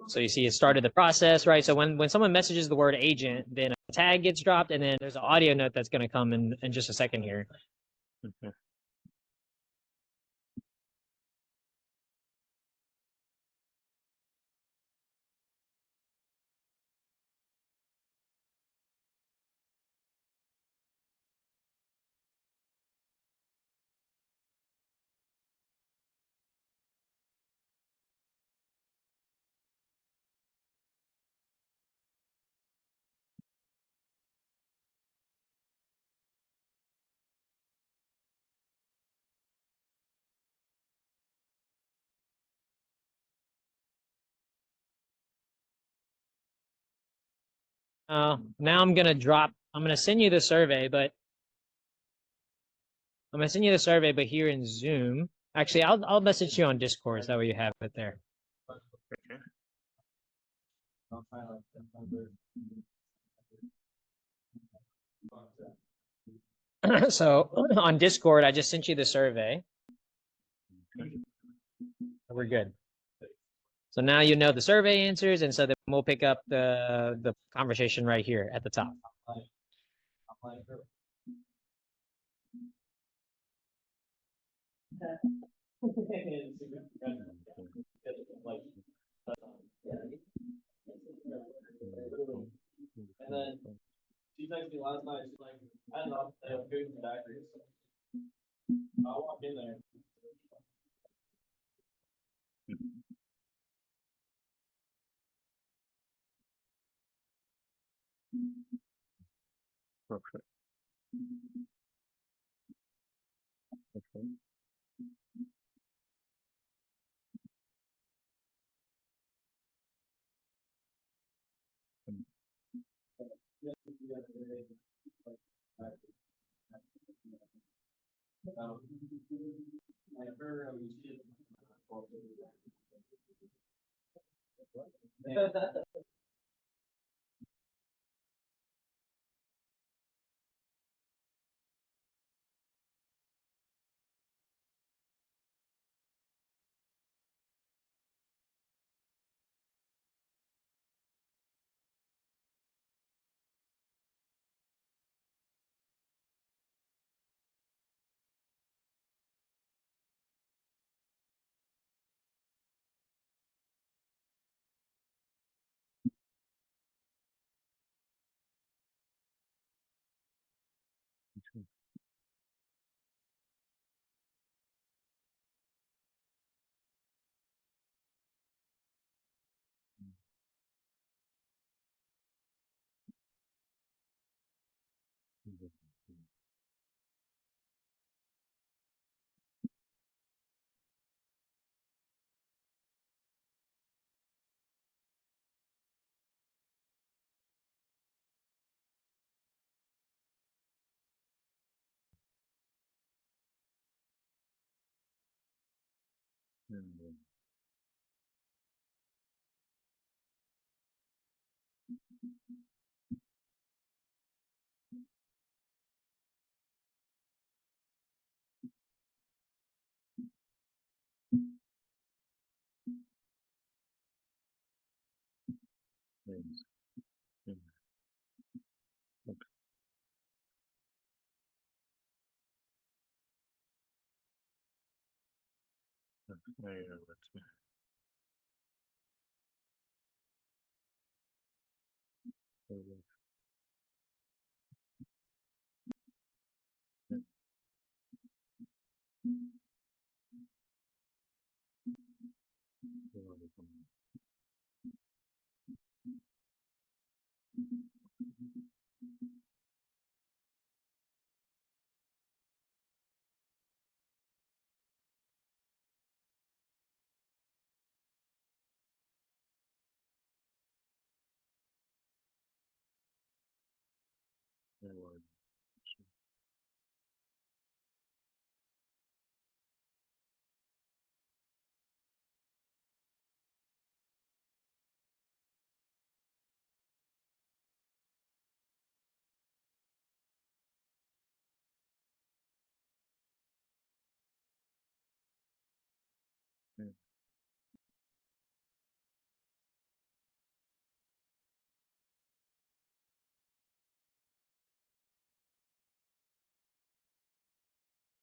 So you see it started the process, right? So when someone messages the word agent, then a tag gets dropped, and then there's an audio note that's going to come in just a second here. Okay. Now I'm gonna send you the survey, but here in Zoom. Actually, I'll message you on Discord, so that way you have it there. Okay. So on Discord, I just sent you the survey. Okay. We're good. So now you know the survey answers, and so then we'll pick up the conversation right here at the top. And then she texted me last night. She's like, I don't know, they have food in the bakery. So I walked in there. Perfect. Okay.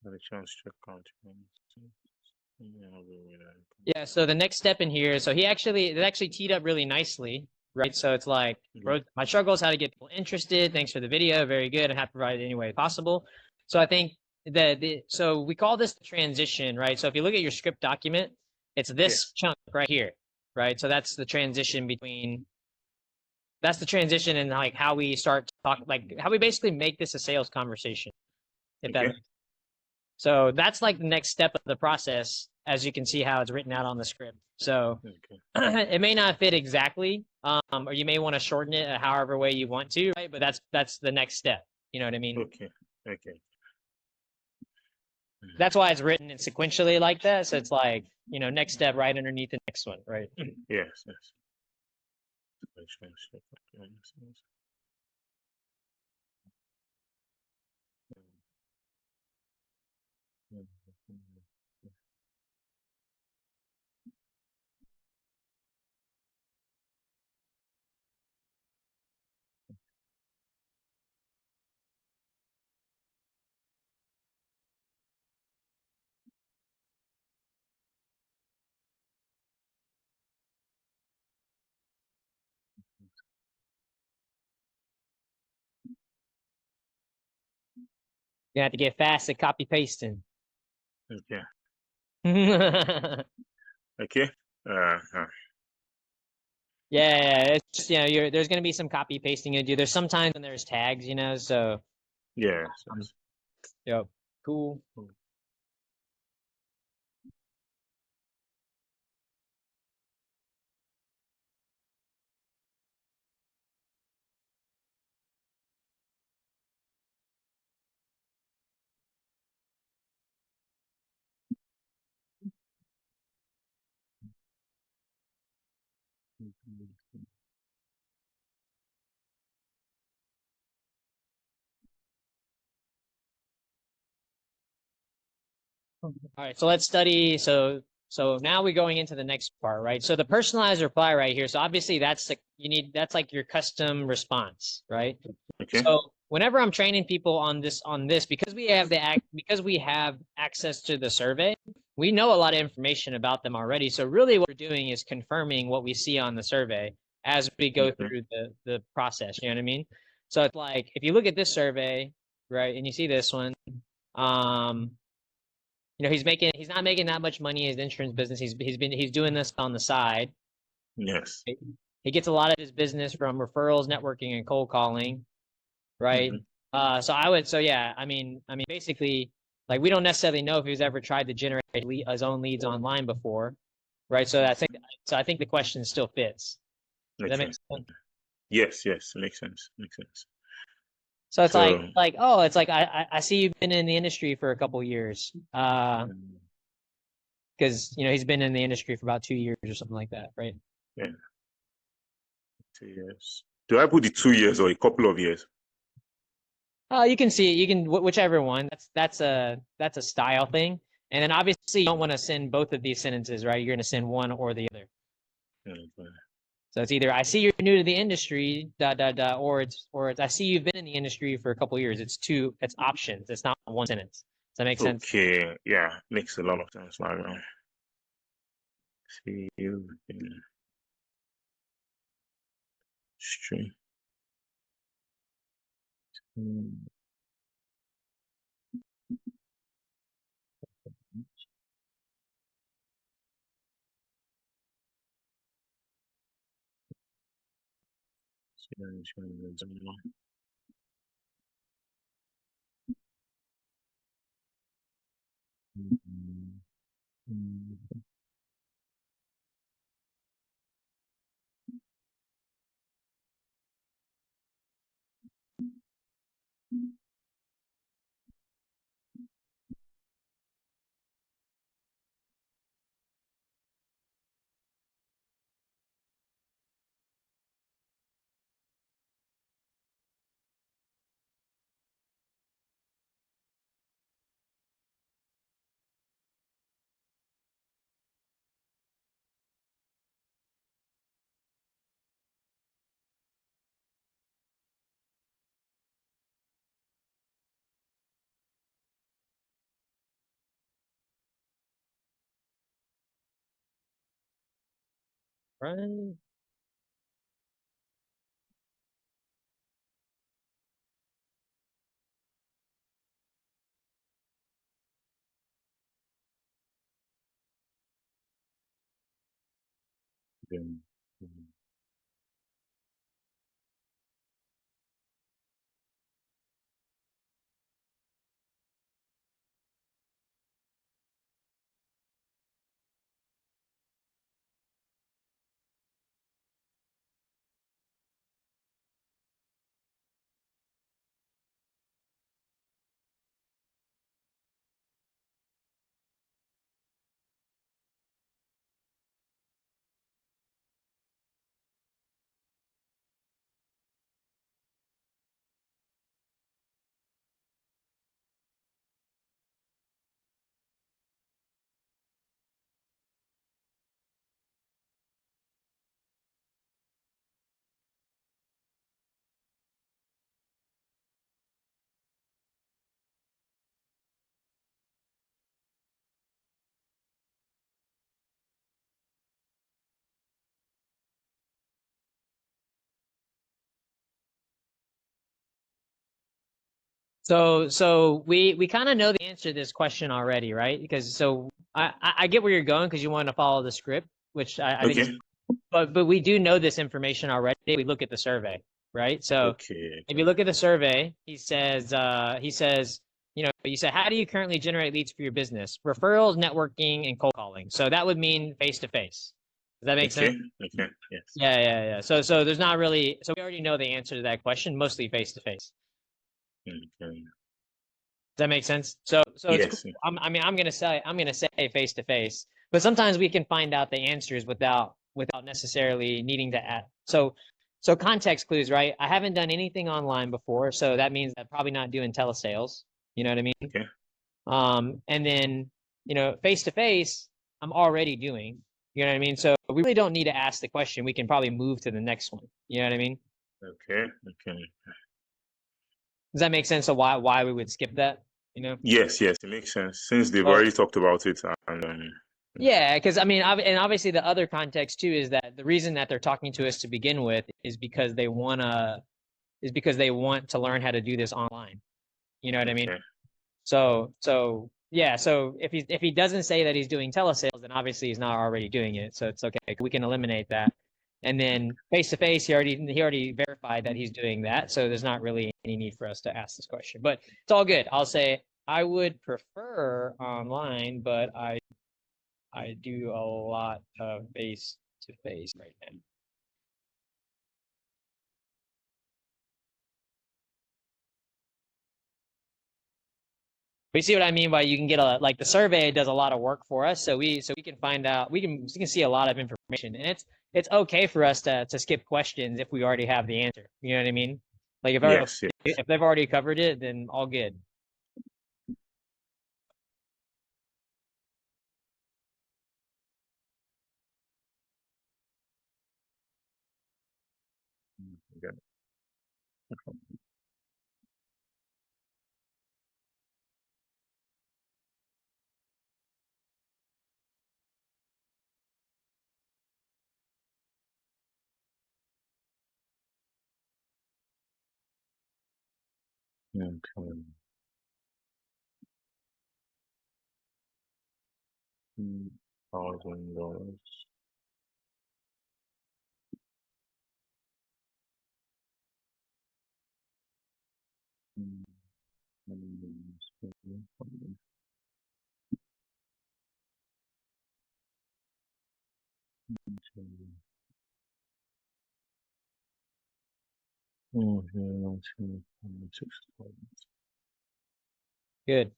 Selections check count. Yeah, so the next step in here, so it actually teed up really nicely, right? So it's like, my struggle is how to get people interested. Thanks for the video, very good, and have to provide it any way possible. So I think so we call this the transition, right? So if you look at your script document, it's this chunk right here, right? So that's the transition in like how we start to talk, like how we basically make this a sales conversation, if that Okay. makes sense. So that's like the next step of the process, as you can see how it's written out on the script. So Okay. it may not fit exactly, or you may want to shorten it however way you want to, right? But that's the next step. You know what I mean? Okay. Okay. That's why it's written in sequentially like that. So it's like, next step right underneath the next one, right? Yes. Yes. Selections check count. You have to get fast at copy pasting. Okay. Yeah, Okay. it's just, there's going to be some copy pasting you do. There's sometimes when there's tags, so Yes. um, Yes. yep, cool. All right, so let's study. So now we're going into the next part, right? So the personalized reply right here. So obviously that's that's like your custom response, right? Okay. So whenever I'm training people on this, because we have access to the survey, we know a lot of information about them already. So really what we're doing is confirming what we see on the survey as we go through the process. You know what I mean? So it's like if you look at this survey, right, and you see this one, um, he's not making that much money in his insurance business. He's doing this on the side. Yes. He gets a lot of his business from referrals, networking, and cold calling, right? Yeah, I mean, basically, like we don't necessarily know if he's ever tried to generate his own leads online before, right? So I think the question still fits. Does that make sense? Yes. Yes. Makes sense. Makes sense. So it's So, it's like I see you've been in the industry for a couple years, because he's been in the industry for about 2 years or something like that, right? yeah. 2 years. Do I put the 2 years or a couple of years? You can see it. You can whichever one. That's a style thing. And then obviously you don't want to send both of these sentences, right? You're going to send one or the other. Okay. So it's either I see you're new to the industry, or it's I see you've been in the industry for a couple of years. It's options. It's not one sentence. Does that make sense? Okay. Yeah. Makes a lot of sense. Like, see you in stream. Right. Then, So we kind of know the answer to this question already, right? Because so I get where you're going because you want to follow the script, which I think is, okay. but we do know this information already. We look at the survey, right? So Okay. if you look at the survey, he says, you know, you say, how do you currently generate leads for your business? Referrals, networking, and cold calling. So that would mean face to face. Does that make sense? Okay. Okay. Yes. Yeah. So there's not really, so we already know the answer to that question, mostly face to face. Okay. Does that make sense? So it's cool. Yes. I mean, I'm gonna say face to face, but sometimes we can find out the answers without necessarily needing to add. So context clues, right? I haven't done anything online before, so that means I'm probably not doing telesales. You know what I mean? Okay. And then you know, face to face, I'm already doing. You know what I mean? So we really don't need to ask the question. We can probably move to the next one. You know what I mean? Okay. Okay. Does that make sense of why we would skip that? You know? Yes. Yes. It makes sense since they've So already talked about it, and yeah, because I mean, and obviously the other context too is that the reason that they're talking to us to begin with is because they want to learn how to do this online. You know what I mean? okay. So yeah, so if he doesn't say that he's doing telesales, then obviously he's not already doing it. So it's okay. We can eliminate that. And then face to face, he already verified that he's doing that. So there's not really any need for us to ask this question. But it's all good. I'll say I would prefer online, but I do a lot of face to face right now. But you see what I mean by you can get like the survey does a lot of work for us, so we can find out we can see a lot of information, and it's okay for us to skip questions if we already have the answer. You know what I mean? Like Yes. Yes. if they've already covered it, then all good. Okay. Okay. $1,000. Mm, Good.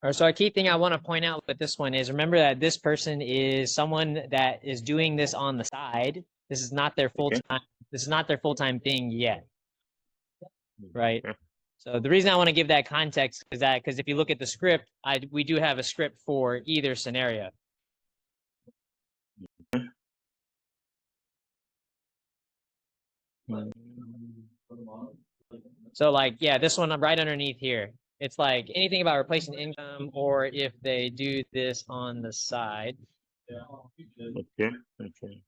All right, so a key thing I want to point out with this one is remember that this person is someone that is doing this on the side. This is not their full Okay. time. This is not their full time thing yet, right? Okay. So the reason I want to give that context is that because if you look at the script, we do have a script for either scenario. So like, yeah, this one right underneath here. It's like anything about replacing income or if they do this on the side. Okay. Okay.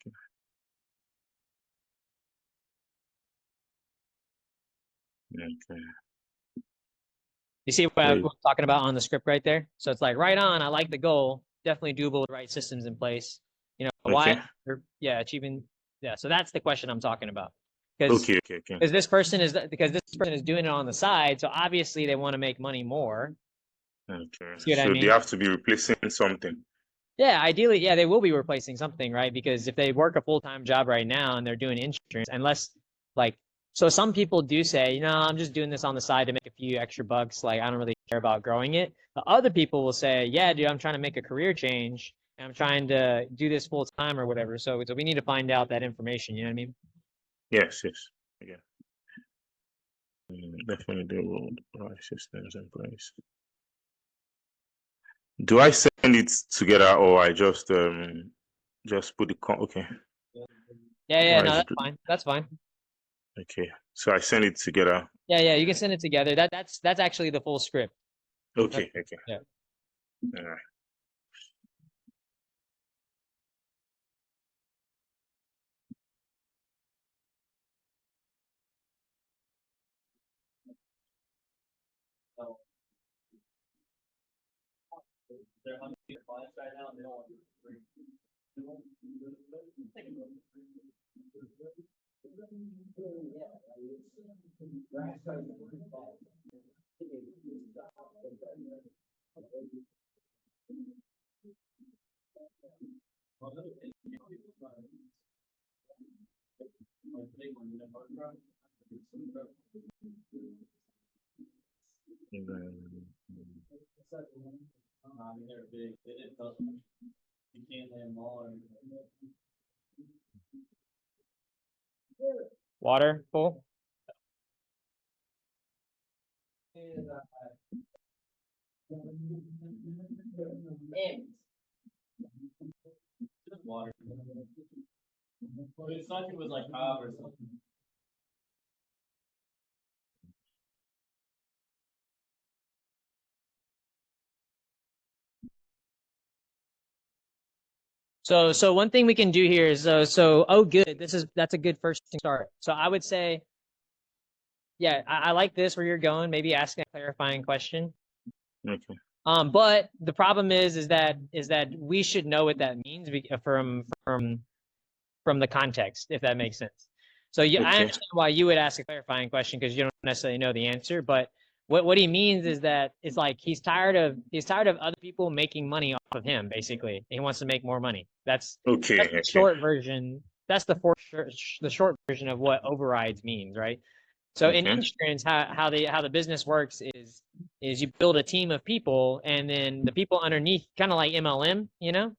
Okay. You see what I'm talking about on the script right there? So it's like right on. I like the goal. Definitely doable with the right systems in place. You know, why? Yeah, achieving. Yeah. So that's the question I'm talking about. Because this person is doing it on the side. So obviously they want to make money more. Okay. See what I mean? They have to be replacing something. Yeah, ideally, yeah, they will be replacing something, right? Because if they work a full-time job right now and they're doing insurance, unless like, so some people do say, you know, I'm just doing this on the side to make a few extra bucks. Like, I don't really care about growing it. But other people will say, yeah, dude, I'm trying to make a career change and I'm trying to do this full time or whatever. So we need to find out that information. You know what I mean? Yes. Yeah. Definitely the right systems in place. Do I send it together or I just put the okay? Yeah, no, that's fine. That's fine. Okay, so I send it together. Yeah, you can send it together. That's actually the full script. Okay. Yeah. All right. They're hunting clients right now, and they don't want to bring. I mean, they're big. They didn't tell us much. You can't land them all. Water full. Just water. But it's not, it was like Cobb or something. So one thing we can do here is oh good, that's a good first start. So I would say, yeah, I like this where you're going, maybe asking a clarifying question. Okay. But the problem is that we should know what that means from the context, if that makes sense. So yeah, I understand why you would ask a clarifying question because you don't necessarily know the answer, but what he means is that it's like he's tired of other people making money off of him. Basically, he wants to make more money. That's the short version. That's the short version of what overrides means, right? So in insurance, how the business works is you build a team of people, and then the people underneath, kind of like MLM, you know?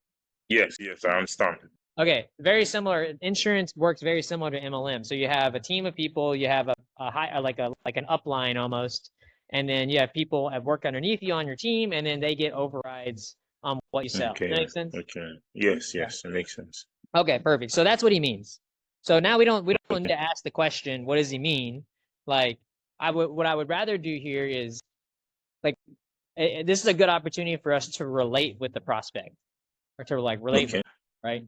Yes, I understand. Okay, very similar. Insurance works very similar to MLM. So you have a team of people, you have a high like an upline almost, and then you have people that work underneath you on your team, and then they get overrides on what you sell. Okay. That makes sense? Okay. Yes, it makes sense. Okay, perfect. So that's what he means. So now we don't need to ask the question, what does he mean? Like what I would rather do here is like this is a good opportunity for us to relate with the prospect or to like relate with, right?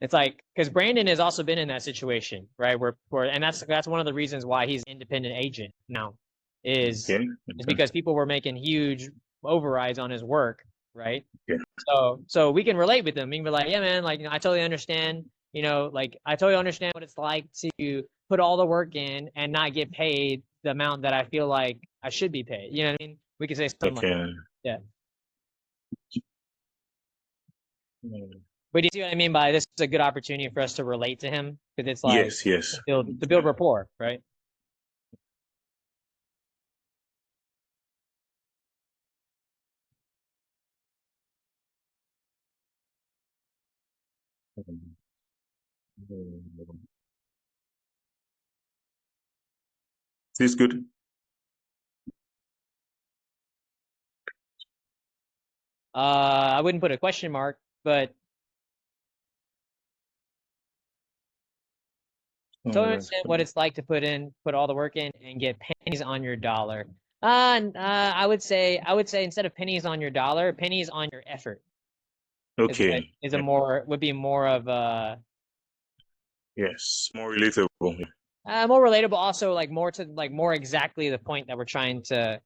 It's like because Brandon has also been in that situation, right? Where and that's one of the reasons why he's an independent agent now is because people were making huge overrides on his work, right? Yeah. So we can relate with them. We can be like, yeah, man, like I totally understand. Like I totally understand what it's like to put all the work in and not get paid the amount that I feel like I should be paid. You know what I mean? We could say something like that. Yeah. But do you see what I mean by this is a good opportunity for us to relate to him? Because it's like to build rapport, right? Is this good? I wouldn't put a question mark, but so understand what it's like to put all the work in and get pennies on your dollar. I would say instead of pennies on your dollar, pennies on your effort Okay. would be more of a Yes, more relatable. more relatable. Also, like more exactly the point that we're trying to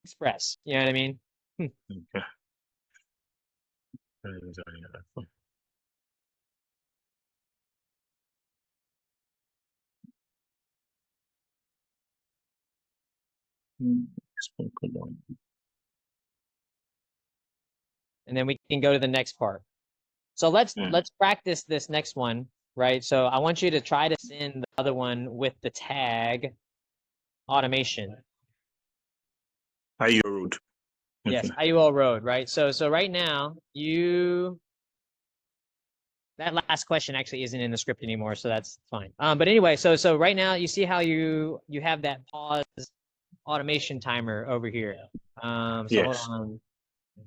express. You know what I mean? Okay. And then we can go to the next part. So let's practice this next one, right? So I want you to try to send the other one with the tag automation. IUL road. Okay. Yes, IUL road, right? So right now that last question actually isn't in the script anymore, so that's fine. But anyway, so right now you see how you have that pause automation timer over here. So yes. hold on.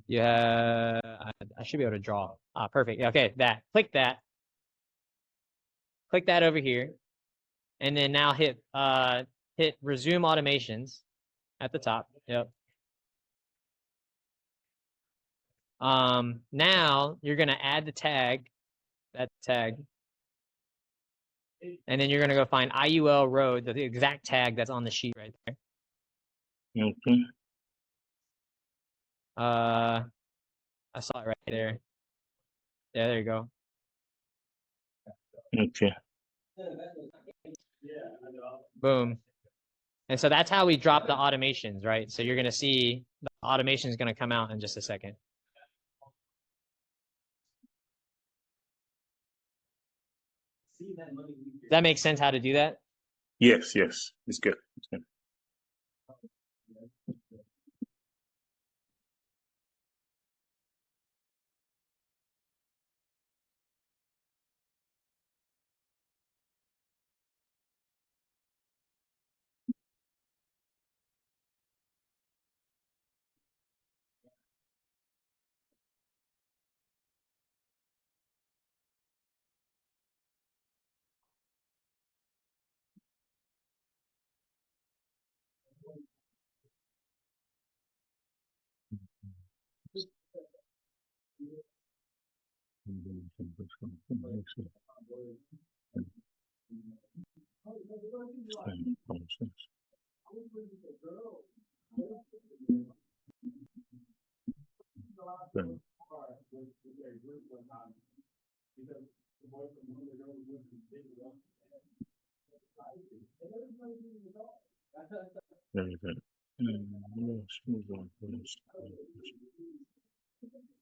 Yeah, I should be able to draw. Perfect. Okay, click that over here, and then now hit resume automations at the top. Yep. Now you're gonna add that tag, and then you're gonna go find IUL road, the exact tag that's on the sheet right there. Okay. I saw it right there. Yeah, there you go. Okay. Boom. And so that's how we drop the automations, right? So you're gonna see the automation is gonna come out in just a second. Does that make sense how to do that? Yes, it's good. It's good.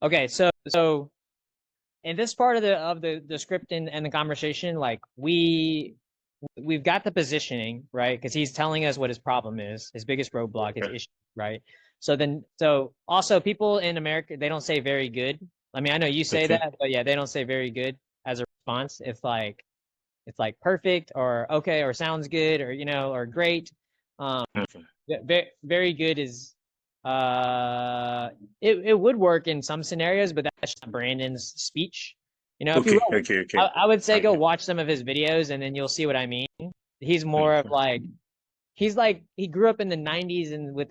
Okay, so in this part of the script and the conversation, like we've got the positioning, right? Because he's telling us what his problem is, his biggest roadblock, his issue, right? So also people in America, they don't say very good. I mean, I know you say that, but yeah, they don't say very good as a response. It's like perfect or okay or sounds good or or great. Very good is it would work in some scenarios, but that's just Brandon's speech. If you will, okay. I would say go watch some of his videos and then you'll see what I mean. He's more of like he grew up in the 90s and with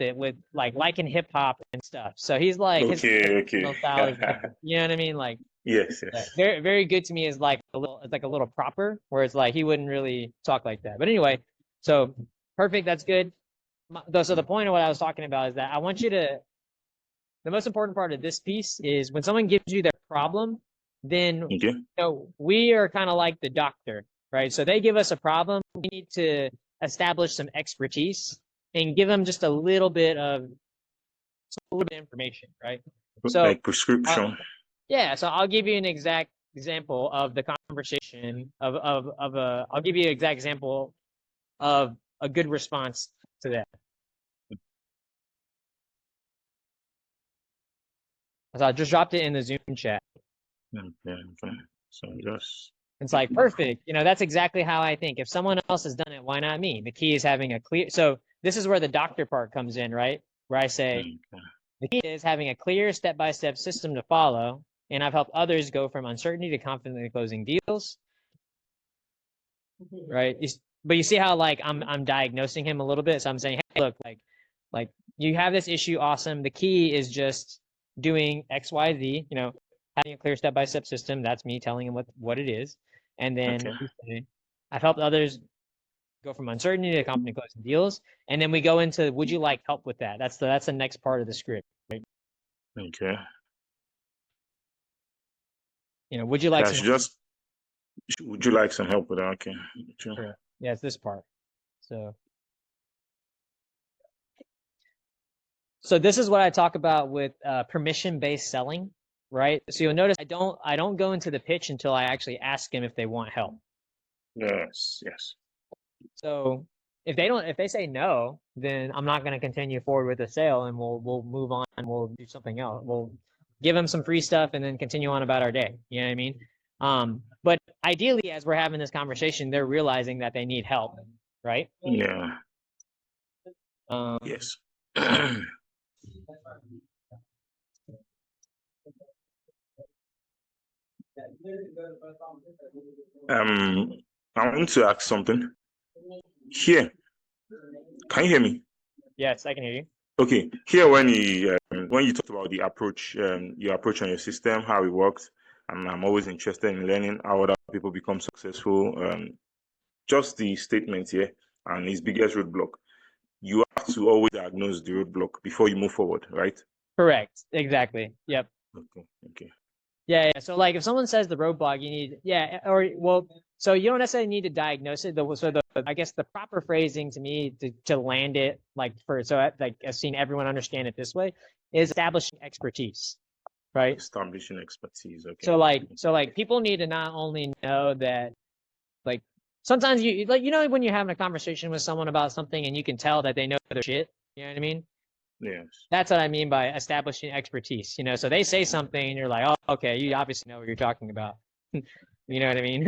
liking hip hop and stuff. So he's like his style is like, you know what I mean? Like yes. very very good to me is like a little proper, where it's like he wouldn't really talk like that. But anyway, so perfect, that's good. So the point of what I was talking about is that I want you to, the most important part of this piece is when someone gives you their problem, then we are kind of like the doctor, right? So they give us a problem, we need to establish some expertise and give them just a little bit of information, right? So like prescription. Yeah, so I'll give you an exact example of the conversation I'll give you an exact example of a good response to that. So I just dropped it in the Zoom chat. Okay. So it's like perfect. That's exactly how I think. If someone else has done it, why not me? The key is having a clear. So this is where the doctor part comes in, right? Where I say, The key is having a clear step-by-step system to follow, and I've helped others go from uncertainty to confidently closing deals. Right? But you see how like I'm diagnosing him a little bit. So I'm saying, hey, look, like you have this issue, awesome. The key is just doing X, Y, Z, having a clear step-by-step system. That's me telling him what it is. And then Okay. I've helped others go from uncertainty to confidently closing deals. And then we go into, would you like help with that? That's the next part of the script, right? Okay. Would you like I some should help? just. Would you like some help with that? Okay. Sure. Sure. Yeah, it's this part. So this is what I talk about with permission-based selling, right? So you'll notice I don't go into the pitch until I actually ask them if they want help. Yes. Yes. So if they say no, then I'm not going to continue forward with the sale, and we'll move on and we'll do something else. We'll give them some free stuff and then continue on about our day. You know what I mean? But ideally, as we're having this conversation, they're realizing that they need help, right? Yeah. Um, Yes. I want to ask something. Here, can you hear me? yes, I can hear you. Okay. Here, when you talked about the approach, your approach on your system, how it works, and I'm always interested in learning how other people become successful. Just the statement here and his biggest roadblock. You have to always diagnose the roadblock before you move forward, right? Correct. Exactly. Yep. Okay. Okay. Yeah. So like if someone says the roadblock, you need, or well, so you don't necessarily need to diagnose it. I guess the proper phrasing to me to land it like I've seen everyone understand it this way is establishing expertise, right? Establishing expertise. Okay. So like people need to not only know that like sometimes you like when you're having a conversation with someone about something and you can tell that they know their shit. You know what I mean? Yes. That's what I mean by establishing expertise. So they say something and you're like, oh, okay, you obviously know what you're talking about. You know what I mean?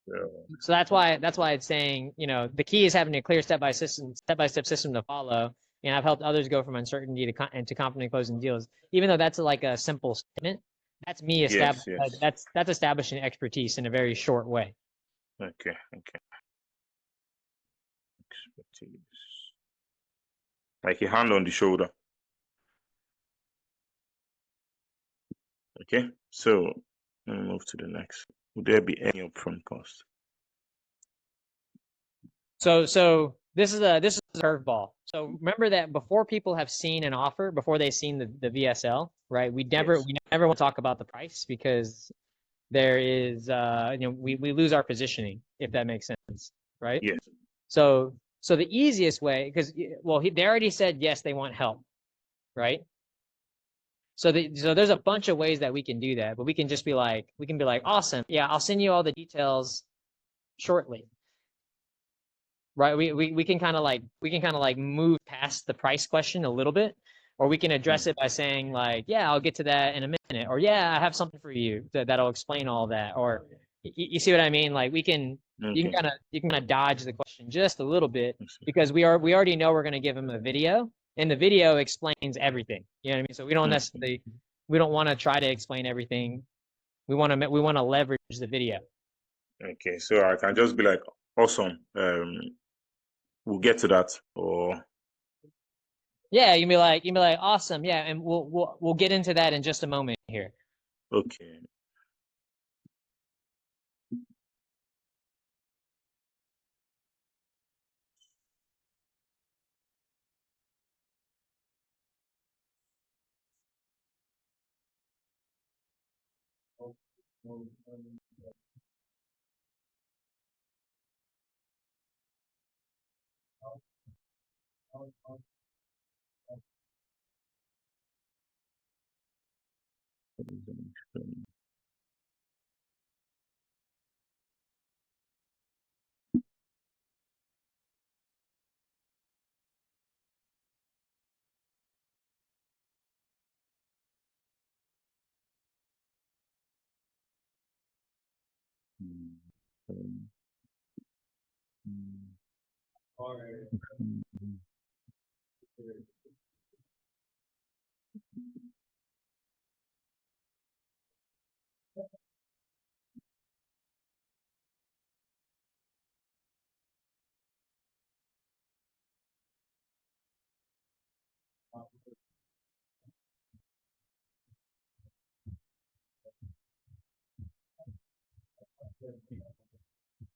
Yeah. So that's why it's saying, the key is having a clear step-by-step system to follow. And I've helped others go from uncertainty to confidently closing deals. Even though that's like a simple statement, that's me Yes. Yes. that's establishing expertise in a very short way. Okay. Okay. Expertise. Like a hand on the shoulder. Okay. So let me move to the next. Would there be any upfront cost? So this is a curveball. So remember that before people have seen an offer, before they've seen the VSL, right? We never Yes. we never want to talk about the price because there is we lose our positioning if that makes sense, right? Yes. So the easiest way, because they already said yes, they want help, right? So there's a bunch of ways that we can do that, but we can be like, awesome, yeah, I'll send you all the details shortly, right? We can kind of like move past the price question a little bit, or we can address it by saying like, yeah, I'll get to that in a minute, or yeah, I have something for you that'll explain all that, or you see what I mean? Like Okay. you can kind of dodge the question just a little bit because we already know we're going to give them a video, and the video explains everything. You know what I mean? So we don't want to try to explain everything. We want to leverage the video. Okay. So I can just be like, awesome. We'll get to that. Or Yeah, you can be like, awesome, yeah, and we'll get into that in just a moment here. okay.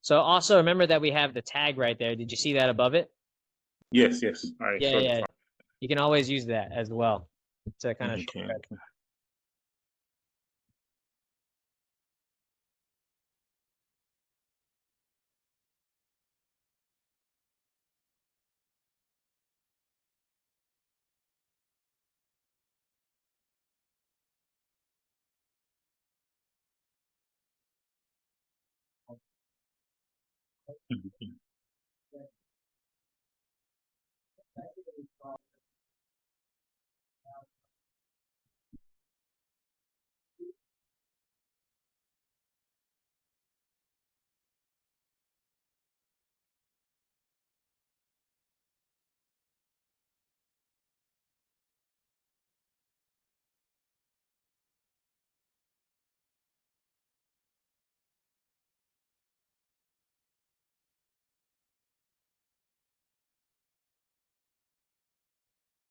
So also remember that we have the tag right there. Did you see that above it? Yes, yes. I Yeah, saw yeah. the You can always use that as well to kind of okay, shortcut. okay. Mhm.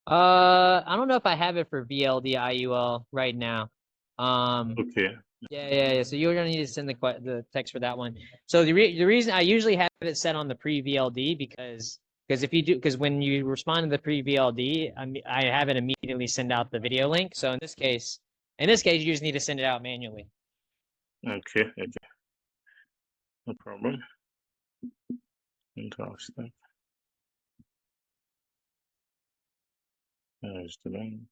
I don't know if I have it for VLD IUL right now. Okay. Yeah. So you're gonna need to send the text for that one. So the reason I usually have it set on the pre VLD because if you do because when you respond to the pre VLD, I have it immediately send out the video link. So in this case, you just need to send it out manually. Okay, okay. No problem. Interesting. Student.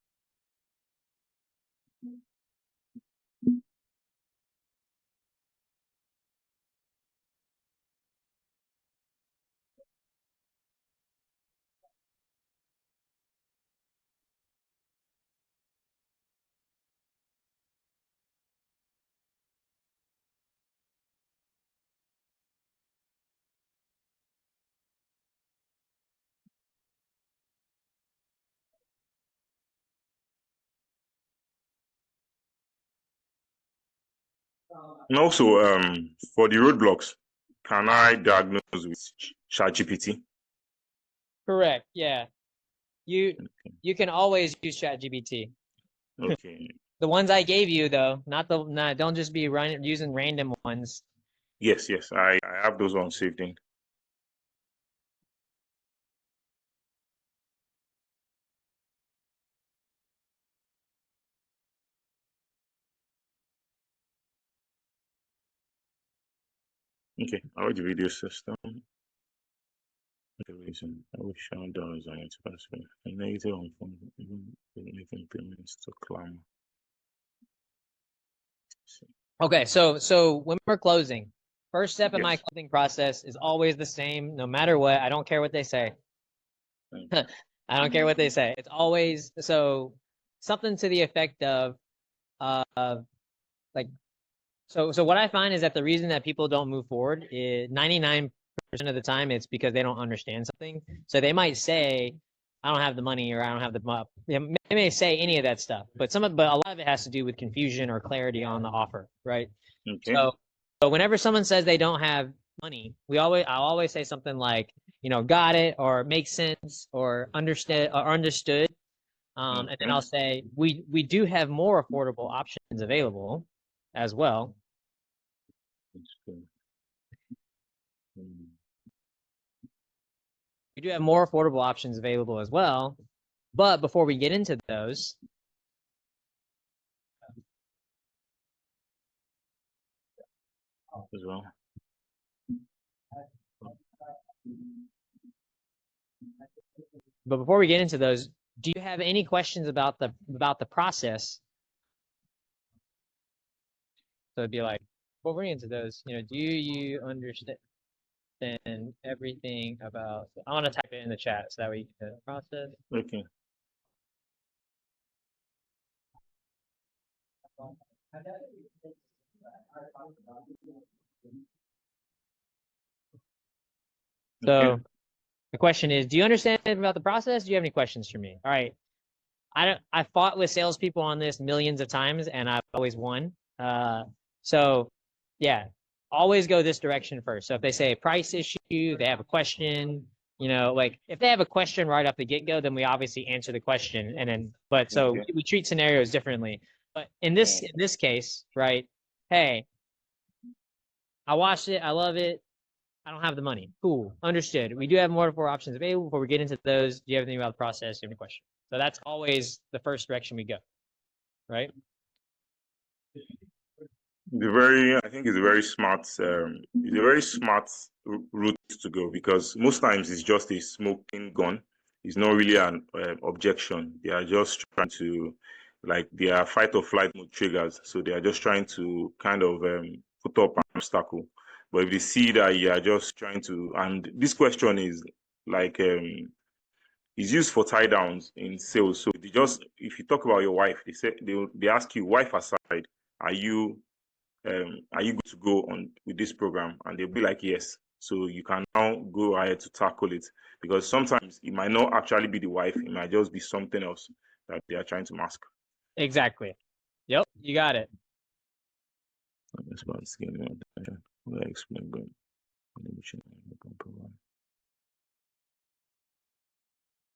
And also, for the roadblocks, can I diagnose with ChatGPT? Correct. Yeah. You can always use ChatGPT. Okay. The ones I gave you though, don't just be using random ones. Yes, yes. I have those ones saved in. Okay. I the video system. The reason I wish I dollars on it possible. A negative on phone, even making payments to climb. Okay, so when we're closing, first step in my Yes. closing process is always the same, no matter what. I don't care what they say. I don't care what they say. It's always so something to the effect of like so what I find is that the reason that people don't move forward is 99% of the time it's because they don't understand something. So they might say, I don't have the money or I don't have the they may say any of that stuff, but a lot of it has to do with confusion or clarity on the offer, right? Okay. So whenever someone says they don't have money, I'll always say something like, got it or makes sense or understood. And then I'll say we do have more affordable options available as well. We do have more affordable options available as well. But before we get into those, as well. do you have any questions about the process? So it'd be like, before we get into those, do you understand everything about? I want to type it in the chat so that we can process. Okay. So The question is, do you understand about the process? Do you have any questions for me? All right. I fought with salespeople on this millions of times and I've always won. So yeah, always go this direction first. So if they say a price issue, they have a question, you know, like if they have a question right off the get-go, then we obviously answer the question and then, but so Okay. we treat scenarios differently. But in this case, right? Hey, I watched it, I love it. I don't have the money. Cool. Understood. We do have more than 4 options available. Before we get into those, do you have anything about the process? Do you have any questions? So that's always the first direction we go, right? I think it's a very smart, route to go because most times it's just a smoking gun. It's not really an objection. They are just trying to, like, they are fight or flight mode triggers. So they are just trying to kind of put up an obstacle. But if they see that you are just trying to, and this question is like, is used for tie downs in sales. So they just, if you talk about your wife, they ask you, wife aside, are you good to go on with this program? And they'll be like, yes. So you can now go ahead to tackle it because sometimes it might not actually be the wife, it might just be something else that they are trying to mask. Exactly. Yep, you got it. Explain going.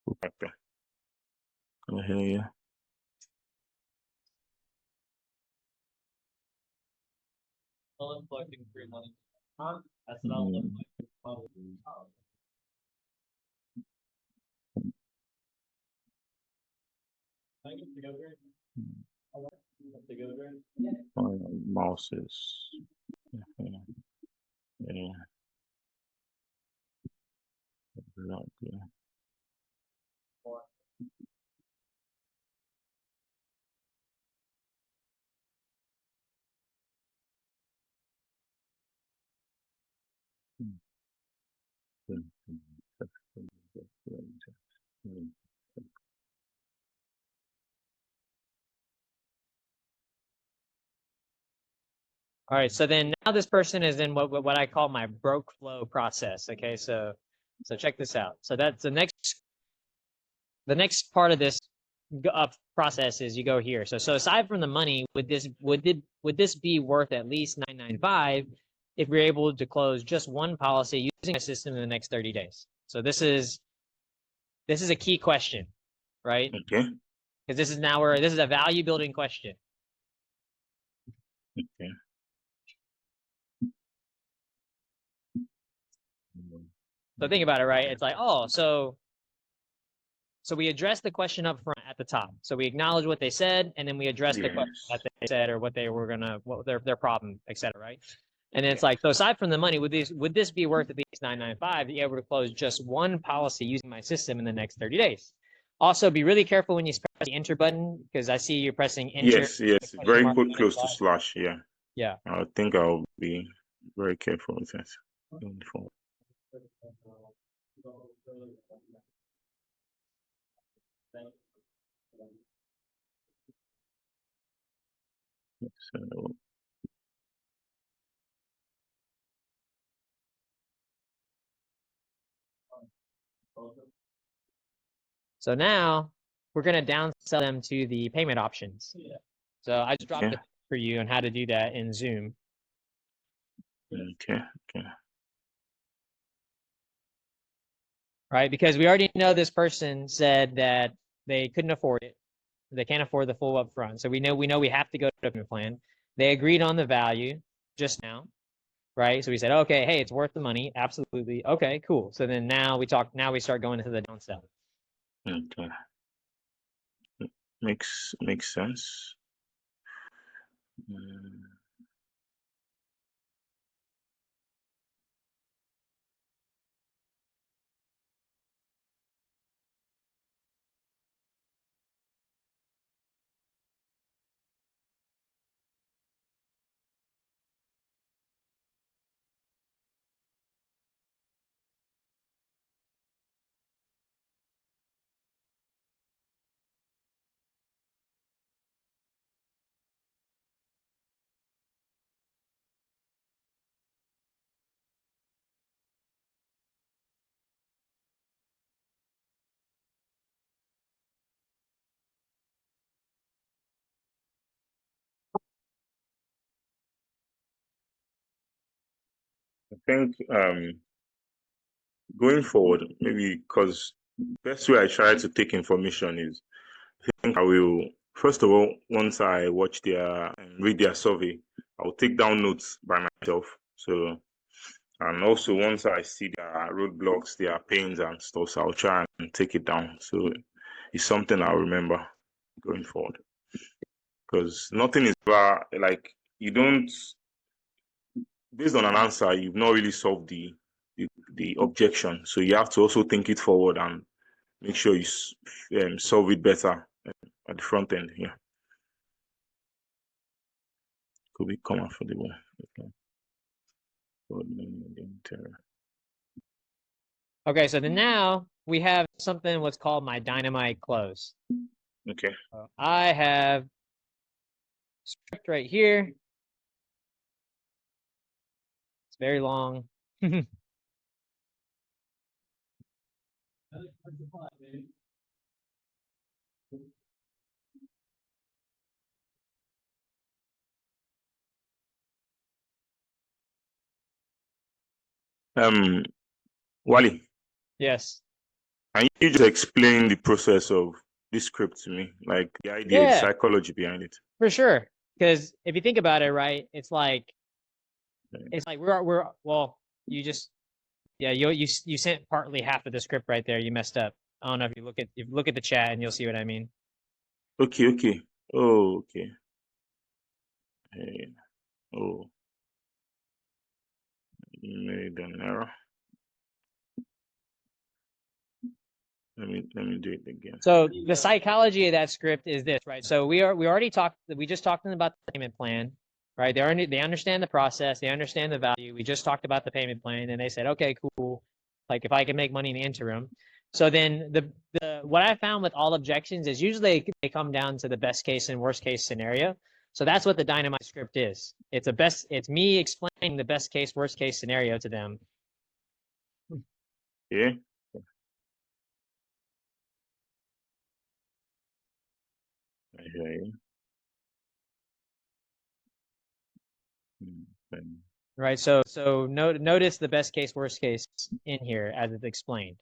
Okay. I hear you. Collecting free money. That's what I'll look like. I get to go there. To go there. Mouses. Yeah. Yeah. Yeah. All right. So then now this person is in what I call my broke flow process. Okay. So check this out. So that's the next part of this process is you go here. So aside from the money, would this be worth at least 995 if we're able to close just one policy using a system in the next 30 days? So this is a key question, right? Okay. Because this is a value building question. Okay. So think about it, right? It's like, oh, so we address the question up front at the top. So we acknowledge what they said, and then we address the question that they said or what they were gonna, what their problem, etc. Right? And then it's like, so aside from the money, would this be worth at least 995 to be able to close just one policy using my system in the next 30 days? Also, be really careful when you press the enter button because I see you're pressing enter. Yes, very close to slash. Yeah. Yeah. I think I'll be very careful with that. Going forward. So, So now we're going to downsell them to the payment options. So I just dropped it for you on how to do that in Zoom. Okay. Right? Because we already know this person said that they couldn't afford it. They can't afford the full upfront. So we know we have to go to the plan. They agreed on the value just now. Right? So we said, okay, hey, it's worth the money. Absolutely. Okay, cool. So then now we start going into the downsell. Okay. Makes sense. I think going forward, maybe because best way I try to take information is I think I will first of all, once I watch their and read their survey, I'll take down notes by myself. So and also once I see their roadblocks, their pains and stuff, so I'll try and take it down. So it's something I'll remember going forward. Because nothing is ever like you don't based on an answer, you've not really solved the objection. So you have to also think it forward and make sure you solve it better at the front end. Yeah, could become affordable. Okay. Okay, so then now we have something what's called my dynamite close. Okay. So I have script right here. It's very long. Wally, Yes. can you just explain the process of this script to me? Like the idea, the Yeah, psychology behind it. for sure. Because if you think about it, right, it's like we're well, you just you sent partly half of the script right there. You messed up. I don't know if you look at the chat and you'll see what I mean. Okay, okay. Oh, okay. Hey, oh, made an error. Let me do it again. So the psychology of that script is this, right? So we just talked about the payment plan, right? They understand the process, they understand the value. We just talked about the payment plan, and they said, okay, cool. Like if I can make money in the interim. So then the what I found with all objections is usually they come down to the best case and worst case scenario. So that's what the dynamite script is. It's me explaining the best case, worst case scenario to them. Yeah. I hear you. Right. So notice the best case, worst case in here as it's explained.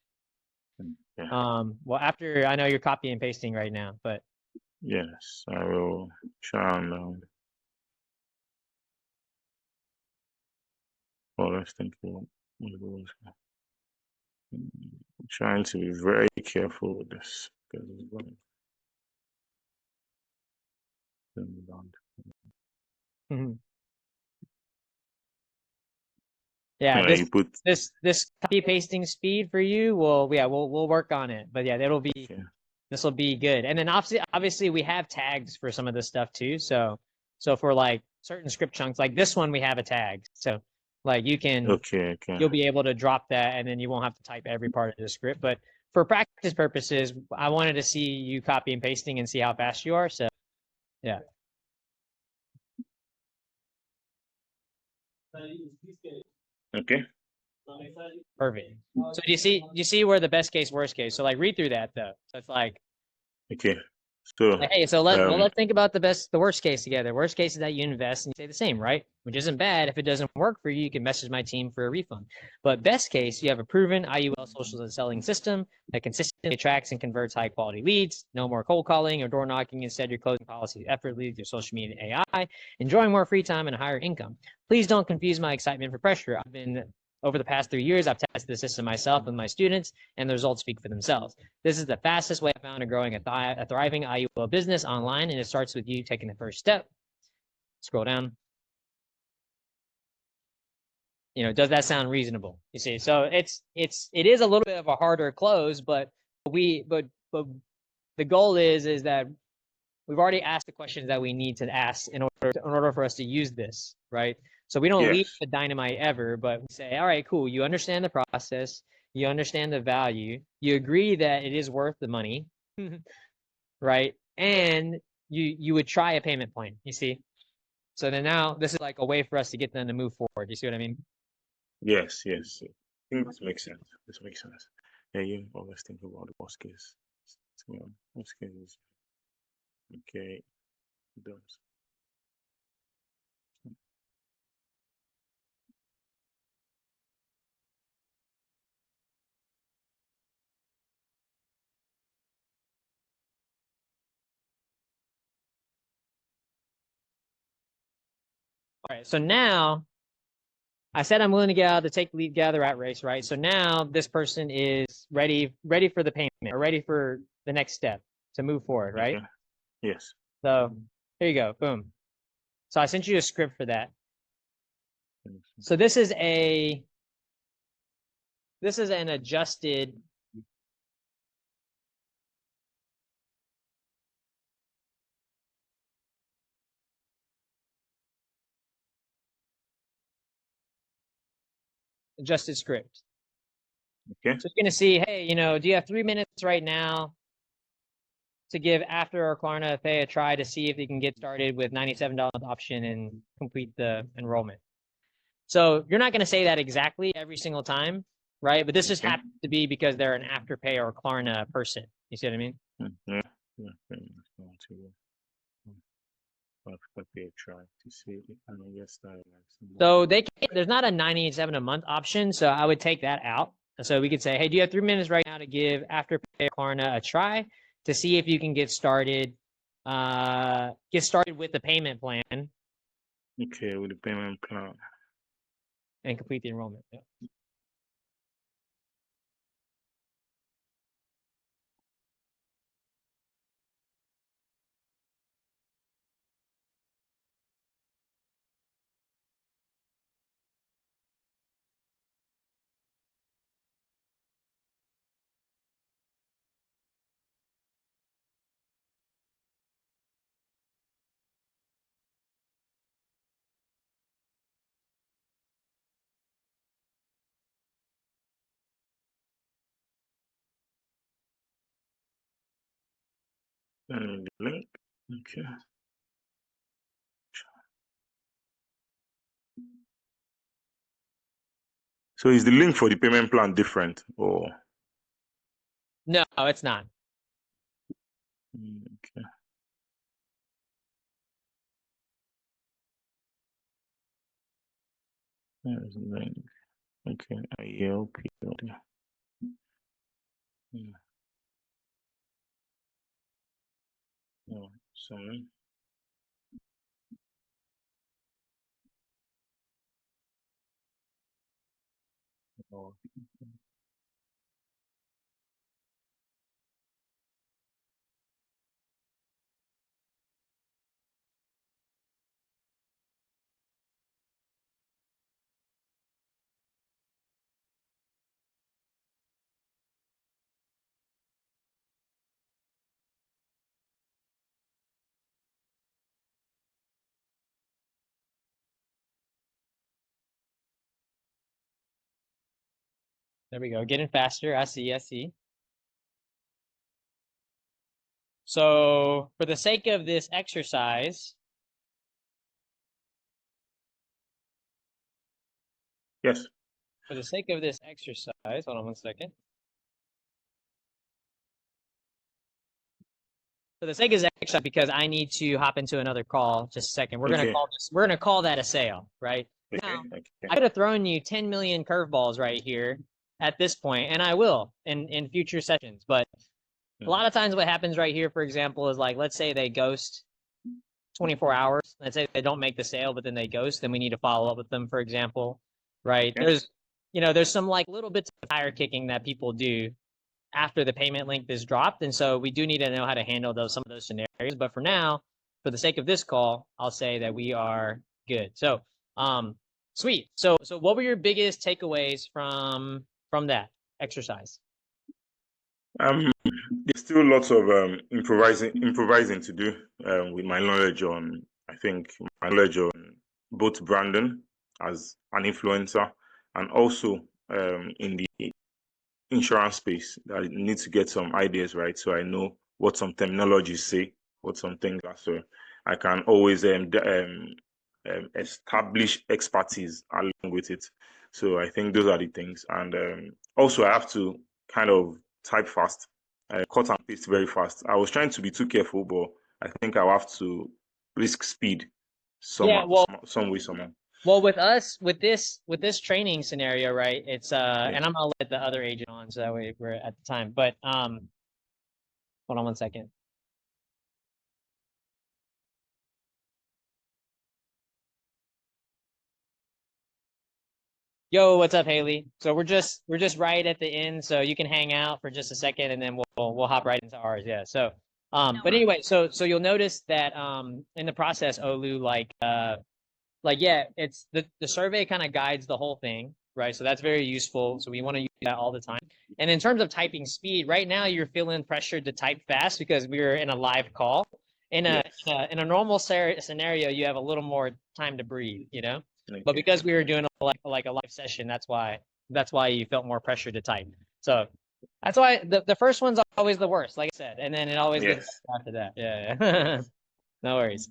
Yeah. Well, after I know you're copy and pasting right now, but Yes, I will try and let's think about what it was. I'm trying to be very careful with this because it's going to be long. yeah, You put this copy pasting speed for you, we'll work on it. But yeah, okay. this will be good. And then obviously we have tags for some of this stuff too. So for like certain script chunks, like this one, we have a tag. So like Okay. you'll be able to drop that and then you won't have to type every part of the script. But for practice purposes, I wanted to see you copy and pasting and see how fast you are. So yeah. Okay. Perfect. So do you see where the best case, worst case? So like read through that though. So it's like, Okay. So hey, so let's think about the worst case together. Worst case is that you invest and you say the same, right? Which isn't bad. If it doesn't work for you, you can message my team for a refund. But best case, you have a proven IUL social and selling system that consistently attracts and converts high quality leads. No more cold calling or door knocking. Instead, you're closing policies effortlessly with your social media and AI, enjoying more free time and a higher income. Please don't confuse my excitement for pressure. Over the past 3 years, I've tested the system myself with my students, and the results speak for themselves. This is the fastest way I found of growing a thriving IUL business online, and it starts with you taking the first step. Scroll down. Does that sound reasonable? You see, so it is a little bit of a harder close, but the goal is that we've already asked the questions that we need to ask in order for us to use this, right? So we don't leave yes. the dynamite ever, but we say, all right, cool. You understand the process. You understand the value. You agree that it is worth the money, right? And you would try a payment plan, you see? So then now this is like a way for us to get them to move forward. You see what I mean? Yes. I think this makes sense. Yeah, you always think about the worst case. Worst case is okay. Done. All right, so now I said I'm willing to get out to take lead, get out of the rat race, right? So now this person is ready for the payment or ready for the next step to move forward, right? Okay. Yes. So here you go, boom. So I sent you a script for that. So this is an adjusted script. Okay. So it's going to see, hey, you know, do you have 3 minutes right now to give after or Klarna Pay a try to see if they can get started with $97 option and complete the enrollment? So you're not going to say that exactly every single time, right? But this just Okay. happens to be because they're an Afterpay or Klarna person. You see what I mean? Yeah. Yeah. Try to see if I can get started. So they can't, there's not a $97 a month option, so I would take that out. So we could say, hey, do you have 3 minutes right now to give Afterpay or Klarna a try to see if you can get started with the payment plan Okay, with the payment plan. and complete the enrollment. Yeah. And the link. Okay. So is the link for the payment plan different or? No, it's not. Okay. There's the link. Okay. IELP. Oh, sorry. Oh. There we go. Getting faster. I see. I see. So for the sake of this exercise, Yes. hold on one second. For the sake of this exercise, because I need to hop into another call, just a second. We're Okay. gonna call that a sale, right? Okay. Now, Okay. I could have thrown you 10 million curveballs right here at this point, and I will in future sessions. But a lot of times what happens right here, for example, is like, let's say they ghost 24 hours. Let's say they don't make the sale, but then they ghost, then we need to follow up with them, for example, right? Okay. There's some like little bits of tire kicking that people do after the payment link is dropped. And so we do need to know how to handle some of those scenarios. But for now, for the sake of this call, I'll say that we are good. So sweet. So what were your biggest takeaways from that exercise? There's still lots of improvising to do with my knowledge on, I think, my knowledge on both branding as an influencer and also in the insurance space. I need to get some ideas right so I know what some terminologies say, what some things are, so I can always establish expertise along with it. So I think those are the things, and also I have to kind of type fast. I cut and paste very fast. I was trying to be too careful, but I think I'll have to risk speed some way, somehow. Well, with us, with this training scenario, right? It's Yes. and I'm gonna let the other agent on so that way we're at the time. But hold on one second. Yo, what's up, Haley? So we're just right at the end, so you can hang out for just a second, and then we'll hop right into ours. Yeah. So but anyway, so you'll notice that in the process, Olu, like yeah, it's the survey kind of guides the whole thing, right? So that's very useful. So we want to use that all the time. And in terms of typing speed, right now you're feeling pressured to type fast because we're in a live call. In a Yes. in a normal scenario, you have a little more time to breathe, you know. But Okay. because we were doing like a live session, that's why you felt more pressure to type. So that's why the first one's always the worst, like I said, and then it always gets Yes. better after that. Yeah. No worries.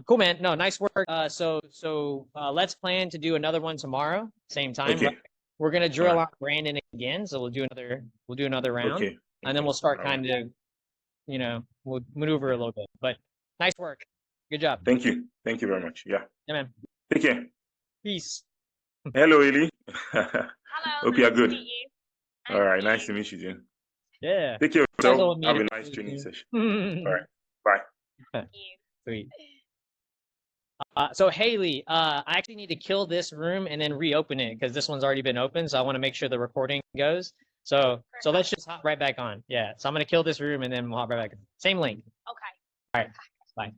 Cool, man. No, nice work. So let's plan to do another one tomorrow, same time. Okay. Right? We're gonna All drill right. out Brandon again, so we'll do another round, Okay. and then Okay. we'll start All right. kind of, we'll maneuver a little bit. But nice work. Good job. Thank you. Thank you very much. Yeah. Yeah, man. Take care. Peace. Hello, Eli. Hello, Hope you are nice good. to meet you. All right. Nice to meet you, Jim. Yeah. Take care of Guys yourself. will meet Have a it. nice training session. All right. Bye. Thank you. Sweet. So Haley, I actually need to kill this room and then reopen it because this one's already been opened. So I want to make sure the recording goes. So let's just hop right back on. Yeah. So I'm gonna kill this room and then we'll hop right back on. Same link. Okay. All right. Bye.